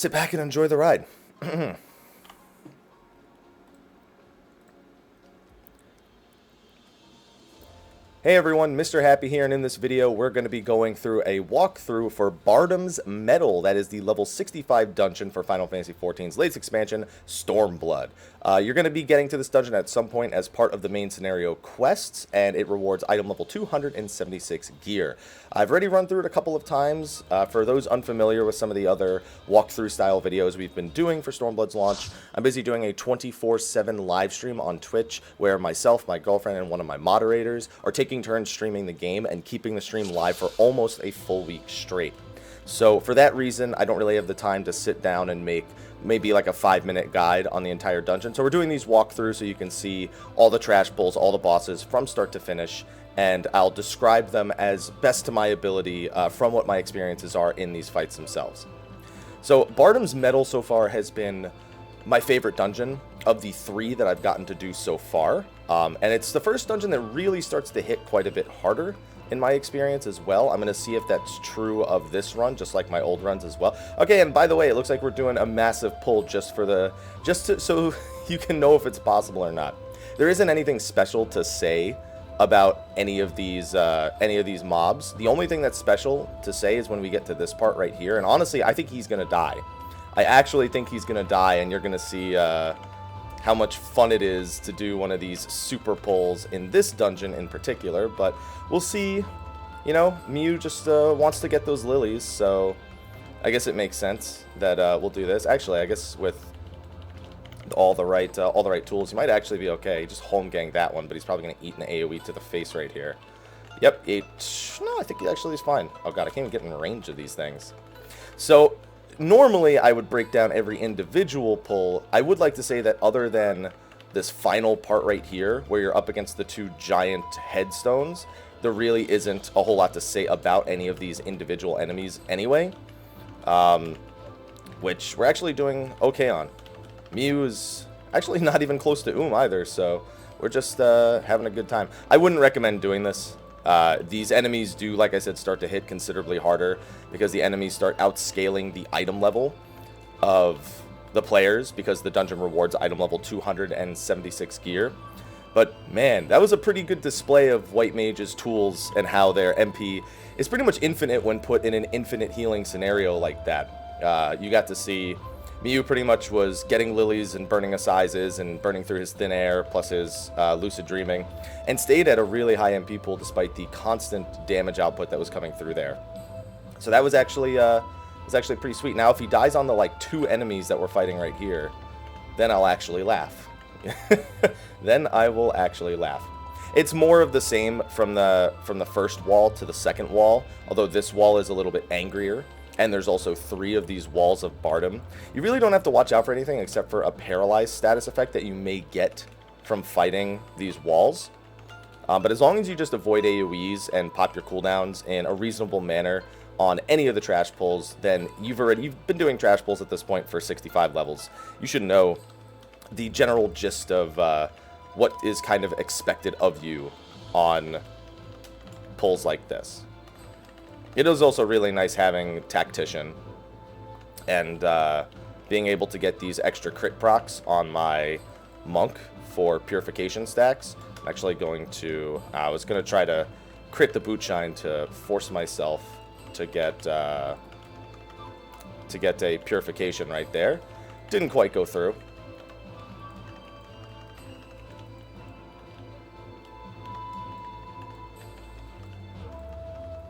sit back and enjoy the ride. Hey everyone, Mr. Happy here, and in this video we're going to be going through a walkthrough for Bardam's Mettle. That is the level 65 dungeon for Final Fantasy XIV's latest expansion, Stormblood. You're going to be getting to this dungeon at some point as part of the main scenario quests, and it rewards item level 276 gear. I've already run through it a couple of times. For those unfamiliar with some of the other walkthrough style videos we've been doing for Stormblood's launch, I'm busy doing a 24/7 live stream on Twitch where myself, my girlfriend, and one of my moderators are taking turns streaming the game and keeping the stream live for almost a full week straight. So for that reason, I don't really have the time to sit down and make maybe like a 5-minute guide on the entire dungeon. So we're doing these walkthroughs so you can see all the trash pulls, all the bosses from start to finish, and I'll describe them as best to my ability from what my experiences are in these fights themselves. So Bardam's Mettle so far has been my favorite dungeon of the 3 that I've gotten to do so far. And it's the first dungeon that really starts to hit quite a bit harder in my experience as well. I'm going to see if that's true of this run, just like my old runs as well. Okay, and by the way, it looks like we're doing a massive pull so you can know if it's possible or not. There isn't anything special to say about any of these mobs. The only thing that's special to say is when we get to this part right here, and honestly, I think he's going to die. I actually think he's going to die, and you're going to see how much fun it is to do one of these super pulls in this dungeon in particular, but we'll see. You know, Mew just wants to get those lilies, so I guess it makes sense that we'll do this. Actually, I guess with all the right tools, he might actually be okay. He just home ganged that one, but he's probably going to eat an AoE to the face right here. Yep, no, I think he actually is fine. Oh god, I can't even get in range of these things. So normally, I would break down every individual pull. I would like to say that other than this final part right here, where you're up against the 2 giant headstones, there really isn't a whole lot to say about any of these individual enemies anyway, which we're actually doing okay on. Mew is actually not even close to either, so we're just having a good time. I wouldn't recommend doing this. These enemies do, like I said, start to hit considerably harder because the enemies start outscaling the item level of the players because the dungeon rewards item level 276 gear. But man, that was a pretty good display of White Mage's tools and how their MP is pretty much infinite when put in an infinite healing scenario like that. You got to see Mew pretty much was getting lilies and burning assizes and burning through his thin air plus his lucid dreaming, and stayed at a really high MP pool despite the constant damage output that was coming through there. So that was actually pretty sweet. Now if he dies on the like 2 enemies that we're fighting right here, then I'll actually laugh. Then I will actually laugh. It's more of the same from the first wall to the second wall, although this wall is a little bit angrier. And there's also 3 of these walls of Bardam. You really don't have to watch out for anything except for a paralyzed status effect that you may get from fighting these walls. But as long as you just avoid AoEs and pop your cooldowns in a reasonable manner on any of the trash pulls, then you've been doing trash pulls at this point for 65 levels. You should know the general gist of what is kind of expected of you on pulls like this. It is also really nice having Tactician and being able to get these extra crit procs on my Monk for purification stacks. I'm actually going to, I was going to try to crit the Bootshine to force myself to get a purification right there. Didn't quite go through.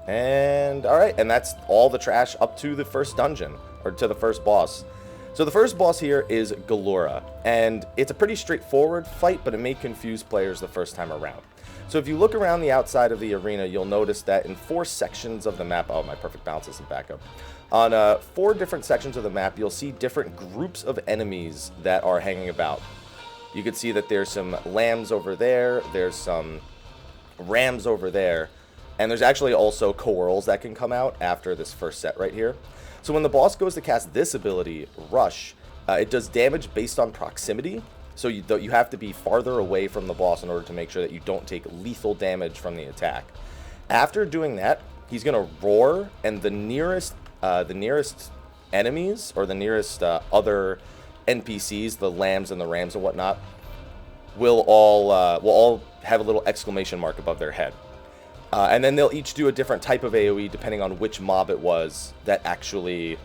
And alright, and that's all the trash up to the first dungeon, or to the first boss. So the first boss here is Galura, and it's a pretty straightforward fight, but it may confuse players the first time around. So if you look around the outside of the arena, you'll notice that in 4 sections of the map, oh, my perfect balance isn't back up. On 4 different sections of the map, you'll see different groups of enemies that are hanging about. You can see that there's some lambs over there, there's some rams over there, and there's actually also Coeurls that can come out after this first set right here. So when the boss goes to cast this ability, Rush, it does damage based on proximity. So you have to be farther away from the boss in order to make sure that you don't take lethal damage from the attack. After doing that, he's going to roar, and the nearest enemies or the nearest other NPCs, the lambs and the rams and whatnot, will all have a little exclamation mark above their head. And then they'll each do a different type of AoE depending on which mob it was that actually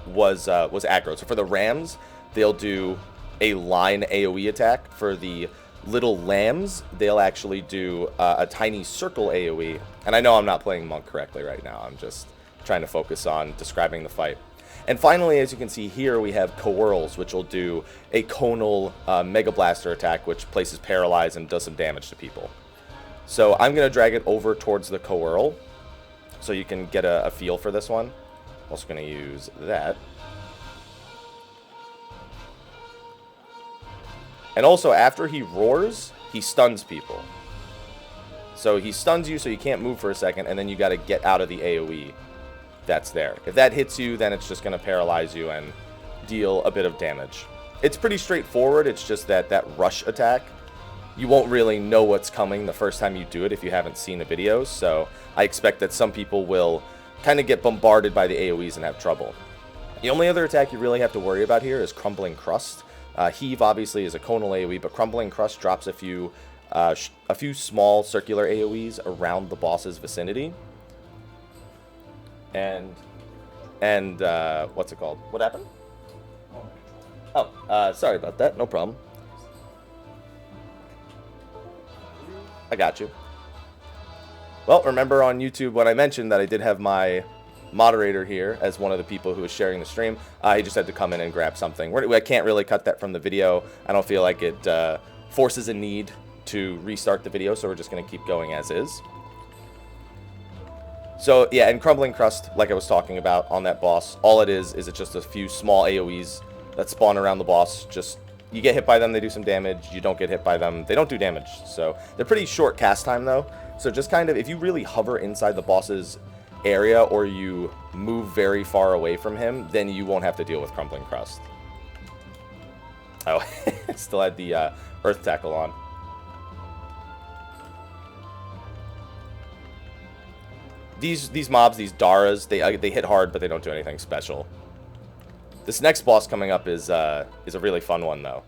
was aggro. So for the rams, they'll do a line AoE attack. For the little lambs, they'll actually do a tiny circle AoE. And I know I'm not playing monk correctly right now. I'm just trying to focus on describing the fight. And finally, as you can see here, we have Coerls, which will do a conal Mega Blaster attack, which places Paralyze and does some damage to people. So I'm going to drag it over towards the Coerl, so you can get a feel for this one. I'm also going to use that. And also, after he roars, he stuns people. So he stuns you so you can't move for a second, and then you got to get out of the AoE that's there. If that hits you, then it's just going to paralyze you and deal a bit of damage. It's pretty straightforward. It's just that rush attack, you won't really know what's coming the first time you do it if you haven't seen the videos. So I expect that some people will kind of get bombarded by the AoEs and have trouble. The only other attack you really have to worry about here is Crumbling Crust. Heave obviously is a conal AoE, but Crumbling Crust drops a few small circular AoEs around the boss's vicinity. And what's it called? What happened? Oh, sorry about that. No problem. I got you. Well, remember on YouTube when I mentioned that I did have my moderator here as one of the people who was sharing the stream. He just had to come in and grab something. I can't really cut that from the video. I don't feel like it forces a need to restart the video, so we're just going to keep going as is. So, yeah, and Crumbling Crust, like I was talking about on that boss, all it is it's just a few small AoEs that spawn around the boss. Just, you get hit by them, they do some damage. You don't get hit by them, they don't do damage. So, they're pretty short cast time, though. So, just kind of, if you really hover inside the boss's area or you move very far away from him, then you won't have to deal with Crumbling Crust. Oh, still had the Earth Tackle on. These mobs, these Daras, they hit hard, but they don't do anything special. This next boss coming up is a really fun one, though.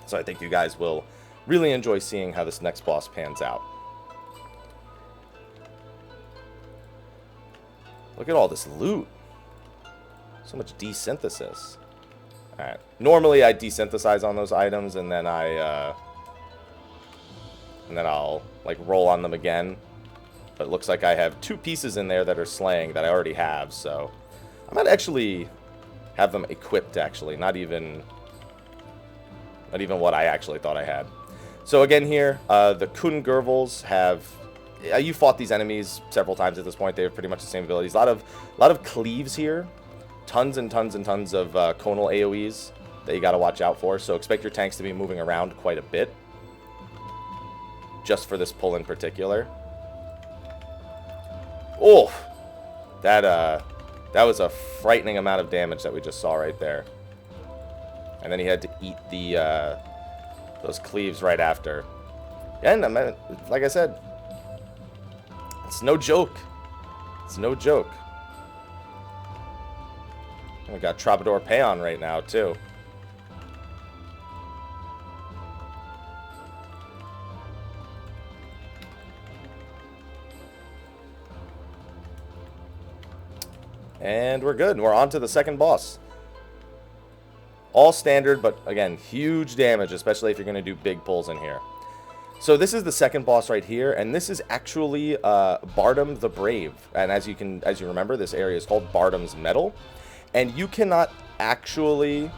So I think you guys will really enjoy seeing how this next boss pans out. Look at all this loot. So much desynthesis. Alright. Normally I desynthesize on those items and then I'll like roll on them again. But it looks like I have 2 pieces in there that are slaying that I already have, so I might actually have them equipped, actually. Not even what I actually thought I had. So again here, the Kungurvals have... you fought these enemies several times at this point. They have pretty much the same abilities. A lot of cleaves here. Tons and tons and tons of conal AoEs that you got to watch out for. So expect your tanks to be moving around quite a bit. Just for this pull in particular. Oh, that was a frightening amount of damage that we just saw right there. And then he had to eat the those cleaves right after. And like I said, it's no joke. It's no joke. And we got Troubadour Payon right now too. And we're good. We're on to the second boss. All standard, but again, huge damage, especially if you're going to do big pulls in here. So this is the second boss right here, and this is actually Bardem the Brave. And as you remember, this area is called Bardam's Mettle. And you cannot actually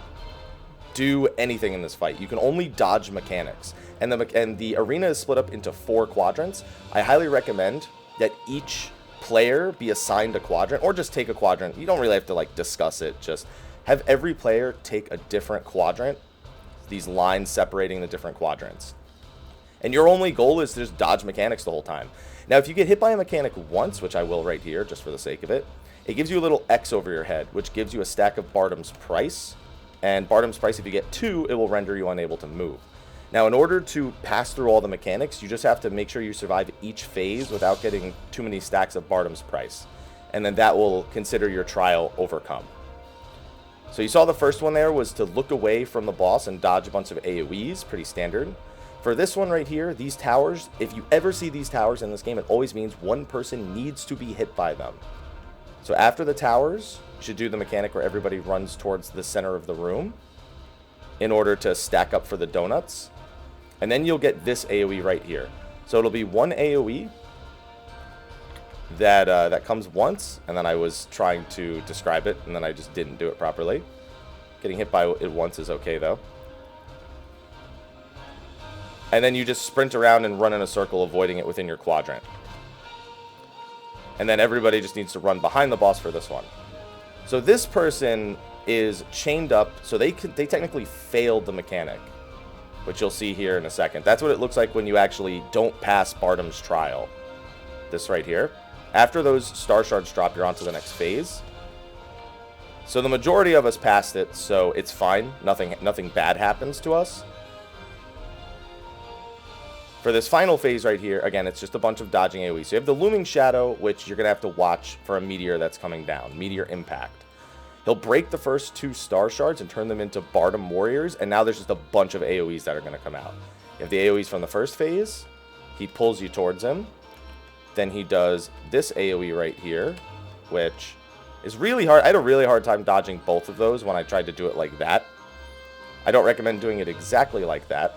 do anything in this fight. You can only dodge mechanics. And the arena is split up into 4 quadrants. I highly recommend that each player be assigned a quadrant, or just take a quadrant. You don't really have to like discuss it. Just have every player take a different quadrant. These lines separating the different quadrants. And your only goal is to just dodge mechanics the whole time. Now, if you get hit by a mechanic once, which I will right here, just for the sake of it, it gives you a little X over your head, which gives you a stack of Bardam's Price. And Bardam's Price, if you get 2, it will render you unable to move. Now, in order to pass through all the mechanics, you just have to make sure you survive each phase without getting too many stacks of Bardam's Price. And then that will consider your trial overcome. So you saw the first one there was to look away from the boss and dodge a bunch of AoEs, pretty standard. For this one right here, these towers, if you ever see these towers in this game, it always means one person needs to be hit by them. So after the towers, you should do the mechanic where everybody runs towards the center of the room in order to stack up for the donuts. And then you'll get this AoE right here. So it'll be one AoE that comes once, and then I was trying to describe it, and then I just didn't do it properly. Getting hit by it once is okay, though. And then you just sprint around and run in a circle, avoiding it within your quadrant. And then everybody just needs to run behind the boss for this one. So this person is chained up, so they technically failed the mechanic, which you'll see here in a second. That's what it looks like when you actually don't pass Bardam's trial. This right here. After those star shards drop, you're on to the next phase. So the majority of us passed it, so it's fine. Nothing bad happens to us. For this final phase right here, again, it's just a bunch of dodging AoE. So you have the Looming Shadow, which you're going to have to watch for a meteor that's coming down. Meteor Impact. He'll break the first 2 star shards and turn them into Bardam warriors, and now there's just a bunch of AoEs that are going to come out. You have the AoEs from the first phase. He pulls you towards him. Then he does this AoE right here, which is really hard. I had a really hard time dodging both of those when I tried to do it like that. I don't recommend doing it exactly like that.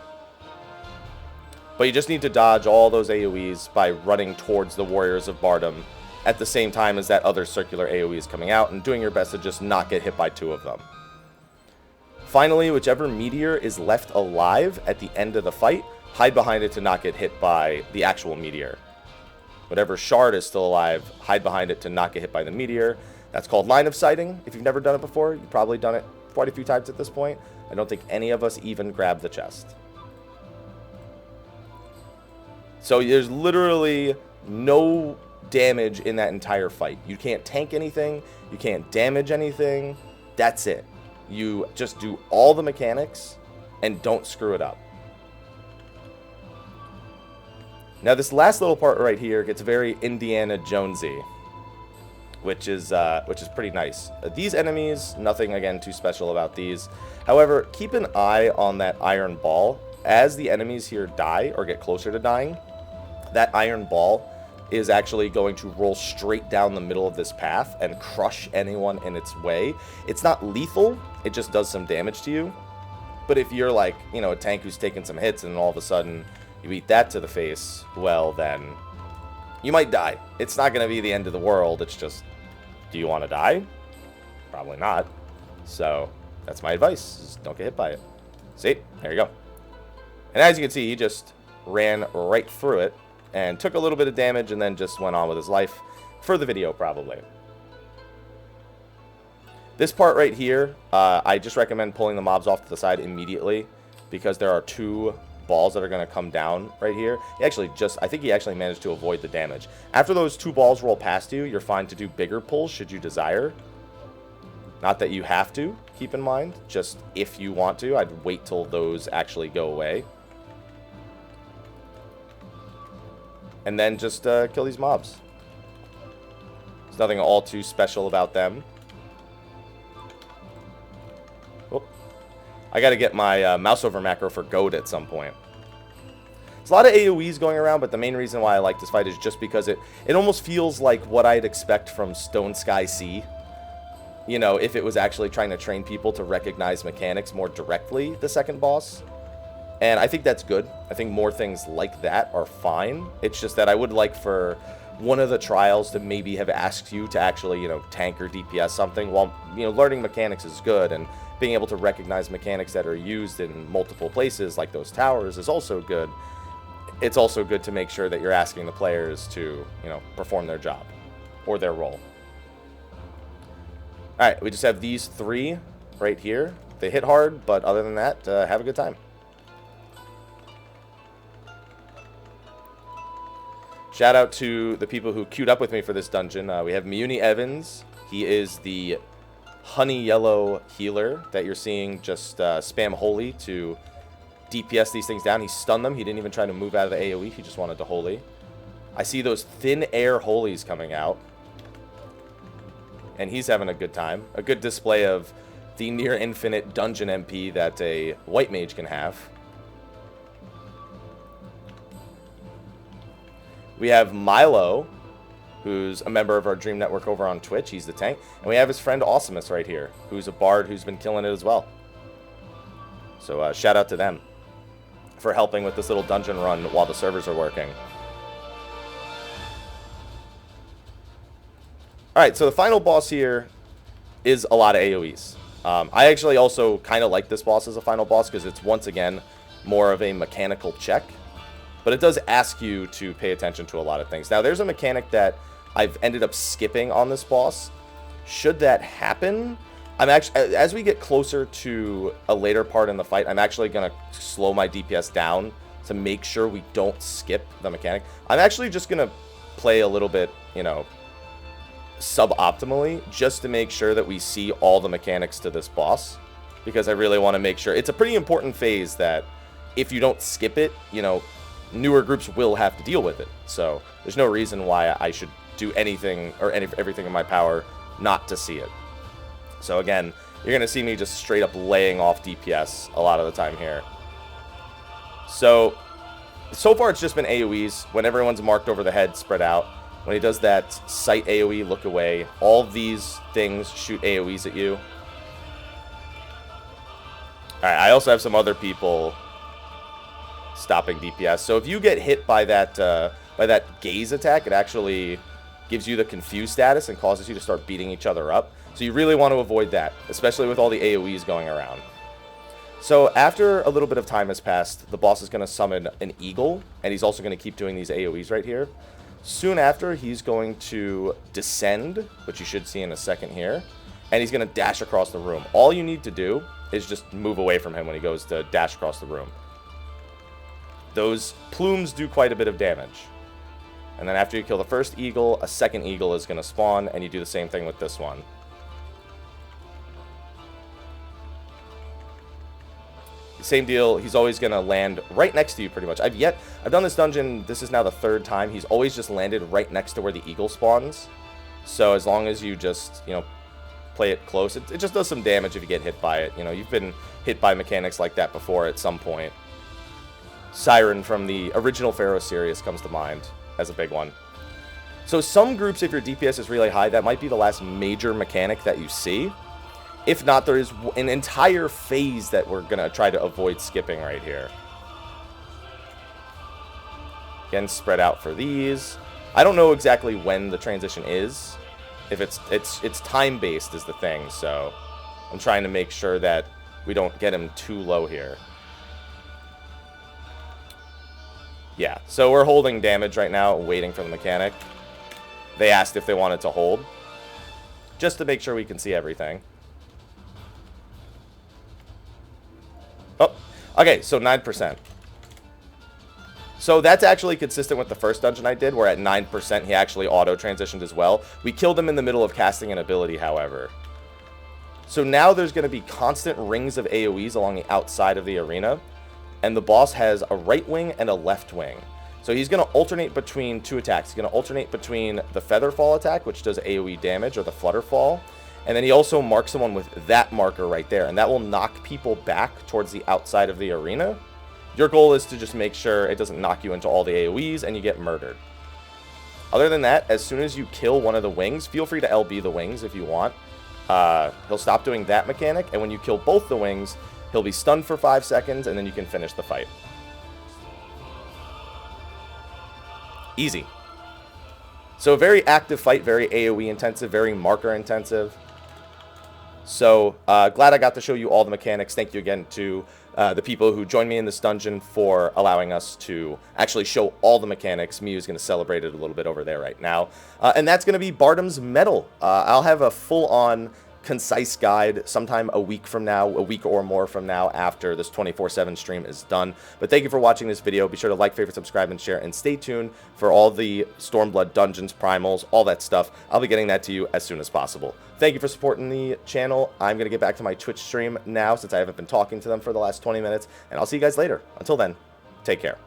But you just need to dodge all those AoEs by running towards the Warriors of Bardam at the same time as that other circular AoE is coming out, and doing your best to just not get hit by 2 of them. Finally, whichever meteor is left alive at the end of the fight, hide behind it to not get hit by the actual meteor. Whatever shard is still alive, hide behind it to not get hit by the meteor. That's called line of sighting. If you've never done it before, you've probably done it quite a few times at this point. I don't think any of us even grabbed the chest. So there's literally no damage in that entire fight. You can't tank anything. You can't damage anything. That's it. You just do all the mechanics and don't screw it up. Now this last little part right here gets very Indiana Jonesy, which is pretty nice. These enemies, nothing again too special about these. However, keep an eye on that iron ball. As the enemies here die or get closer to dying, that iron ball is actually going to roll straight down the middle of this path and crush anyone in its way. It's not lethal, it just does some damage to you. But if you're like, you know, a tank who's taking some hits and all of a sudden you eat that to the face, well then, you might die. It's not going to be the end of the world, it's just, do you want to die? Probably not. So, that's my advice, just don't get hit by it. See? There you go. And as you can see, he just ran right through it and took a little bit of damage and then just went on with his life for the video, probably. This part right here, I just recommend pulling the mobs off to the side immediately because there are 2 balls that are going to come down right here. I think he actually managed to avoid the damage. After those 2 balls roll past you, you're fine to do bigger pulls should you desire. Not that you have to, keep in mind. Just if you want to, I'd wait till those actually go away. And then just kill these mobs. There's nothing all too special about them. Oh, I gotta get my mouse over macro for goat at some point. There's a lot of AoEs going around, but the main reason why I like this fight is just because it almost feels like what I'd expect from Stone Sky Sea. You know, if it was actually trying to train people to recognize mechanics more directly, the second boss. And I think that's good. I think more things like that are fine. It's just that I would like for one of the trials to maybe have asked you to actually, you know, tank or DPS something. While, you know, learning mechanics is good, and being able to recognize mechanics that are used in multiple places, like those towers, is also good. It's also good to make sure that you're asking the players to, you know, perform their job or their role. Alright, we just have these 3 right here. They hit hard, but other than that, have a good time. Shout out to the people who queued up with me for this dungeon. We have Muni Evans. He is the honey yellow healer that you're seeing just spam holy to DPS these things down. He stunned them. He didn't even try to move out of the AoE. He just wanted to holy. I see those thin air holies coming out. And he's having a good time. A good display of the near infinite dungeon MP that a white mage can have. We have Milo, who's a member of our Dream Network over on Twitch. He's the tank. And we have his friend Awesomus right here, who's a bard who's been killing it as well. So shout out to them for helping with this little dungeon run while the servers are working. Alright, so the final boss here is a lot of AoEs. I actually also kind of like this boss as a final boss because it's once again more of a mechanical check. But it does ask you to pay attention to a lot of things. Now, there's a mechanic that I've ended up skipping on this boss. Should that happen, I'm actually, as we get closer to a later part in the fight, I'm actually going to slow my DPS down to make sure we don't skip the mechanic. I'm actually just going to play a little bit, you know, suboptimally, just to make sure that we see all the mechanics to this boss. Because I really want to make sure. It's a pretty important phase that if you don't skip it, you know, newer groups will have to deal with it. So there's no reason why I should do anything or everything in my power not to see it. So again, you're going to see me just straight up laying off DPS a lot of the time here. So far it's just been AoEs. When everyone's marked over the head, spread out. When he does that sight AoE, look away. All of these things shoot AoEs at you. Alright, I also have some other people stopping DPS. So if you get hit by that gaze attack, it actually gives you the confused status and causes you to start beating each other up. So you really want to avoid that, especially with all the AoEs going around. So after a little bit of time has passed, the boss is going to summon an eagle, and he's also going to keep doing these AoEs right here. Soon after, he's going to descend, which you should see in a second here, and he's going to dash across the room. All you need to do is just move away from him when he goes to dash across the room. Those plumes do quite a bit of damage. And then after you kill the first eagle, a second eagle is going to spawn, and you do the same thing with this one. Same deal, he's always going to land right next to you pretty much. I've done this dungeon, this is now the third time, he's always just landed right next to where the eagle spawns. So as long as you just, you know, play it close, it just does some damage if you get hit by it. You know, you've been hit by mechanics like that before at some point. Siren from the original Pharaoh series comes to mind as a big one. So some groups, if your DPS is really high, that might be the last major mechanic that you see. If not, there is an entire phase that we're going to try to avoid skipping right here. Again, spread out for these. I don't know exactly when the transition is. If it's time-based is the thing, so I'm trying to make sure that we don't get him too low here. Yeah, so we're holding damage right now, waiting for the mechanic. They asked if they wanted to hold, just to make sure we can see everything. Oh, okay, so 9%. So that's actually consistent with the first dungeon I did, where at 9% he actually auto-transitioned as well. We killed him in the middle of casting an ability, however. So now there's going to be constant rings of AoEs along the outside of the arena. And the boss has a right wing and a left wing. So he's going to alternate between two attacks. He's going to alternate between the Featherfall attack, which does AoE damage, or the Flutterfall. And then he also marks someone with that marker right there. And that will knock people back towards the outside of the arena. Your goal is to just make sure it doesn't knock you into all the AoEs and you get murdered. Other than that, as soon as you kill one of the wings, feel free to LB the wings if you want. He'll stop doing that mechanic. And when you kill both the wings, he'll be stunned for 5 seconds, and then you can finish the fight. Easy. So very active fight, very AoE intensive, very marker intensive. So glad I got to show you all the mechanics. Thank you again to the people who joined me in this dungeon for allowing us to actually show all the mechanics. Miu's going to celebrate it a little bit over there right now. And that's going to be Bardam's Mettle. I'll have a full-on concise guide sometime a week from now, a week or more from now, after this 24/7 stream is done. But thank you for watching this video. Be sure to like, favorite, subscribe, and share, and stay tuned for all the Stormblood dungeons, primals, all that stuff. I'll be getting that to you as soon as possible. Thank you for supporting the channel. I'm going to get back to my Twitch stream now, since I haven't been talking to them for the last 20 minutes, and I'll see you guys later. Until then, take care.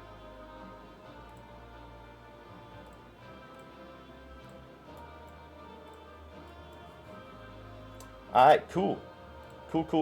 All right, cool. Cool, cool.